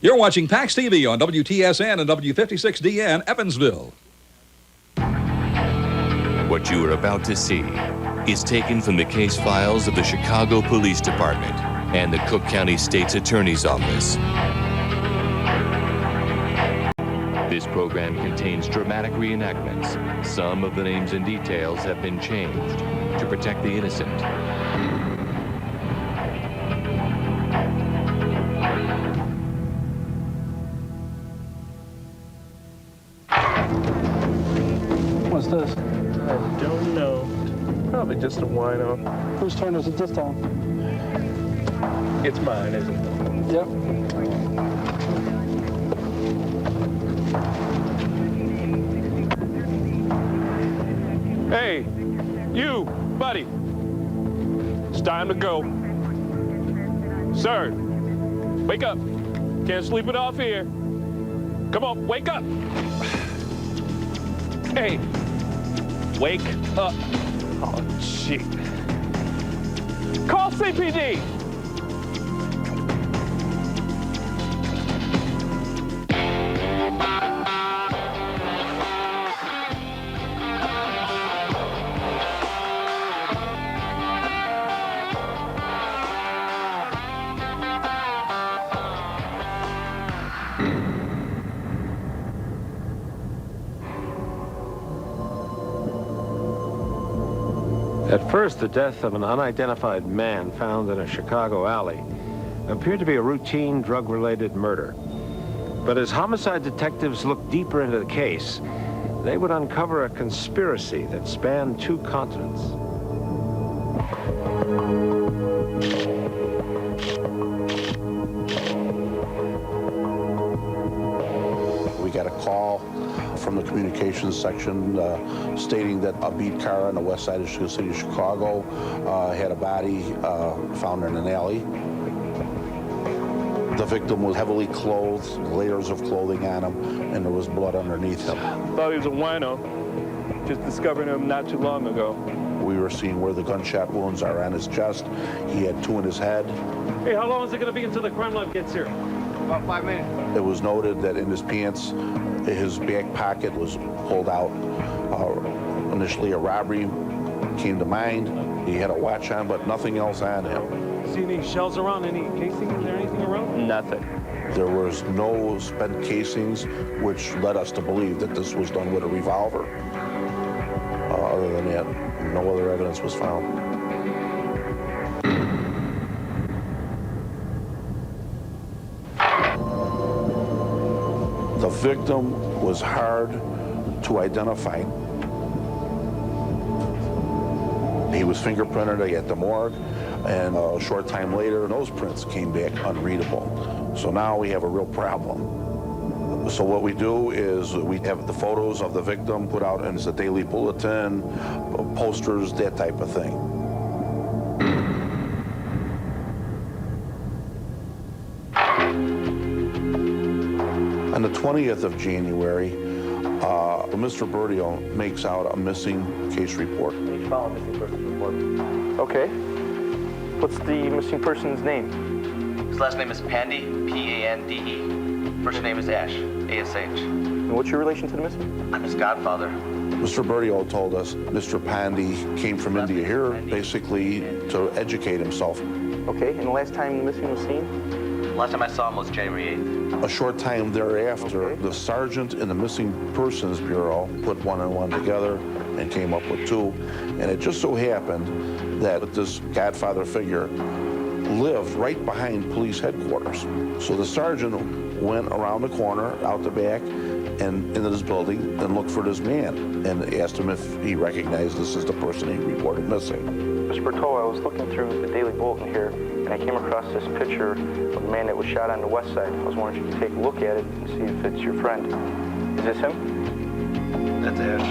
You're watching PAX TV on WTSN and W56DN, Evansville. What you are about to see is taken from the case files of the Chicago Police Department and the Cook County State's Attorney's Office. This program contains dramatic reenactments. Some of the names and details have been changed to protect the innocent. What's this? I don't know. Probably just a wino. Whose turn is it this time? It's mine, isn't it? Yep. Hey, you, buddy. It's time to go. Sir, wake up. Can't sleep it off here. Come on, wake up. Hey, wake up. Oh, shit. Call CPD. At first, the death of an unidentified man found in a Chicago alley appeared to be a routine drug-related murder. But as homicide detectives looked deeper into the case, they would uncover a conspiracy that spanned 2 continents. We got a call from the communications section stating that a beat car on the west side of the city of Chicago had a body found in an alley. The victim was heavily clothed, layers of clothing on him, and there was blood underneath him. Thought he was a wino. Just discovered him not too long ago. We were seeing where the gunshot wounds are on his chest. He had 2 in his head. Hey, how long is it going to be until the crime lab gets here? About 5 minutes. It was noted that in his pants, his back pocket was pulled out. Initially, a robbery came to mind. He had a watch on, but nothing else on him. See any shells around? Any casings? Is there anything around? Nothing. There was no spent casings, which led us to believe that this was done with a revolver. Other than that, no other evidence was found. The victim was hard to identify. He was fingerprinted at the morgue, and a short time later, nose prints came back unreadable. So now we have a real problem. So what we do is we have the photos of the victim put out in the daily bulletin, posters, that type of thing. On the 20th of January, Mr. Bertio makes out a missing case report. You file a missing persons report. Okay. What's the missing person's name? His last name is Pandy, P-A-N-D-E. First name is Ash, A-S-H. And what's your relation to the missing? I'm his godfather. Mr. Bertio told us Mr. Pandy came from India here basically to educate himself. Okay, and the last time the missing was seen? Last time I saw him was January 8th. A short time thereafter, the sergeant in the Missing Persons Bureau put 1 and 1 together and came up with 2. And it just so happened that this godfather figure lived right behind police headquarters. So the sergeant went around the corner, out the back, and into this building and looked for this man and asked him if he recognized this as the person he reported missing. Mr. Bertolo, I was looking through the daily bulletin here, and I came across this picture of a man that was shot on the west side. I was wondering if you could take a look at it and see if it's your friend. Is this him? That's Ash.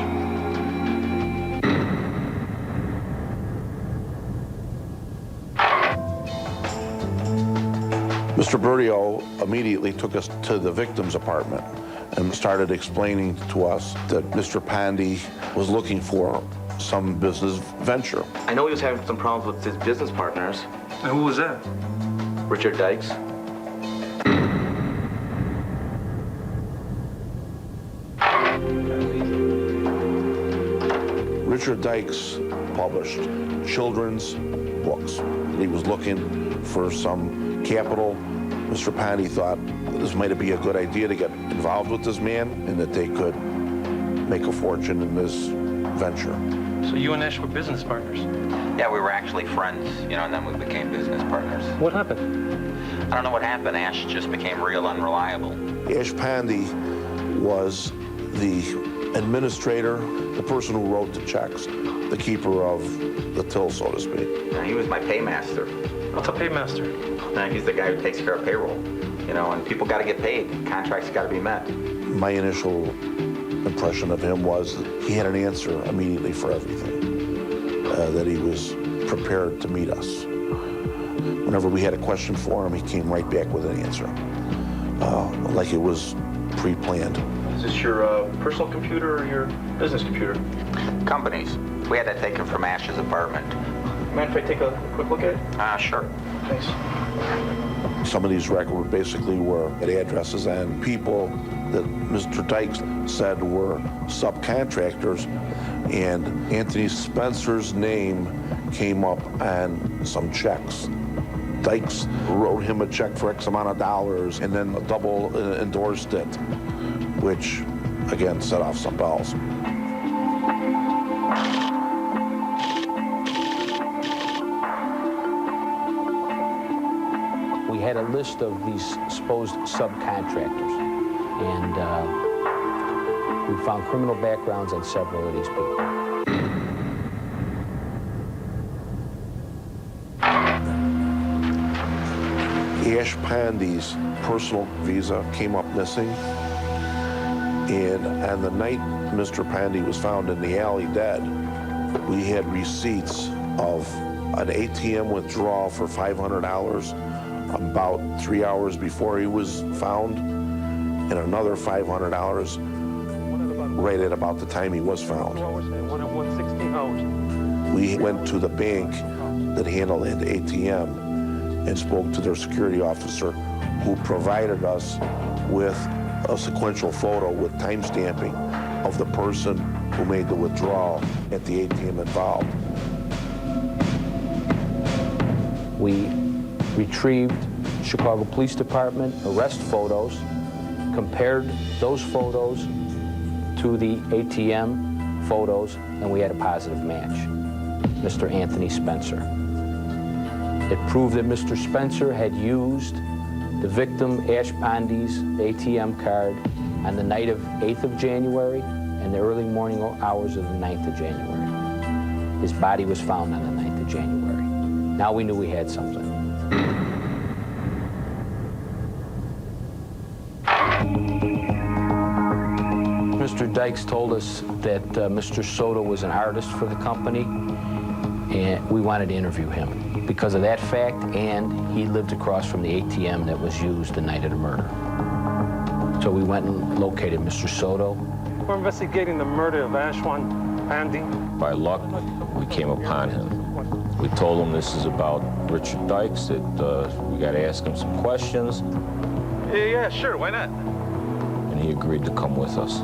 Mr. Bertio immediately took us to the victim's apartment and started explaining to us that Mr. Pandy was looking for some business venture. I know he was having some problems with his business partners. And who was that? Richard Dykes. Richard Dykes published children's books. He was looking for some capital. Mr. Pandy thought this might be a good idea to get involved with this man and that they could make a fortune in this venture. So you and Ash were business partners? Yeah, we were actually friends, you know, and then we became business partners. What happened? I don't know what happened. Ash just became real unreliable. Ash Pandy was the administrator, the person who wrote the checks, the keeper of the till, so to speak. He was my paymaster. What's a paymaster? He's the guy who takes care of payroll, you know, and people got to get paid. Contracts got to be met. My initial impression of him was that he had an answer immediately for everything, that he was prepared to meet us. Whenever we had a question for him, he came right back with an answer, like it was pre-planned. Is this your personal computer or your business computer? Companies. We had that taken from Ash's apartment. Mind if I take a quick look at it? Sure. Thanks. Some of these records basically were at addresses and people that Mr. Dykes said were subcontractors, and Anthony Spencer's name came up on some checks. Dykes wrote him a check for X amount of dollars and then double endorsed it, which again set off some bells. We had a list of these supposed subcontractors, and we found criminal backgrounds on several of these people. Ash Pandy's personal visa came up missing, and on the night Mr. Pandy was found in the alley dead, we had receipts of an ATM withdrawal for $500 about 3 hours before he was found, and another $500 right at about the time he was found. 16 hours. We went to the bank that handled the ATM and spoke to their security officer, who provided us with a sequential photo with time stamping of the person who made the withdrawal at the ATM involved. We retrieved Chicago Police Department arrest photos, compared those photos to the ATM photos, and we had a positive match. Mr. Anthony Spencer. It proved that Mr. Spencer had used the victim, Ash Pandy's ATM card on the night of 8th of January and the early morning hours of the 9th of January. His body was found on the 9th of January. Now we knew we had something. Mr. Dykes told us that Mr. Soto was an artist for the company, and we wanted to interview him because of that fact, and he lived across from the ATM that was used the night of the murder. So we went and located Mr. Soto. We're investigating the murder of Ashwan Pandy. By luck, we came upon him. We told him this is about Richard Dykes, that we got to ask him some questions. Yeah, sure, why not? And he agreed to come with us.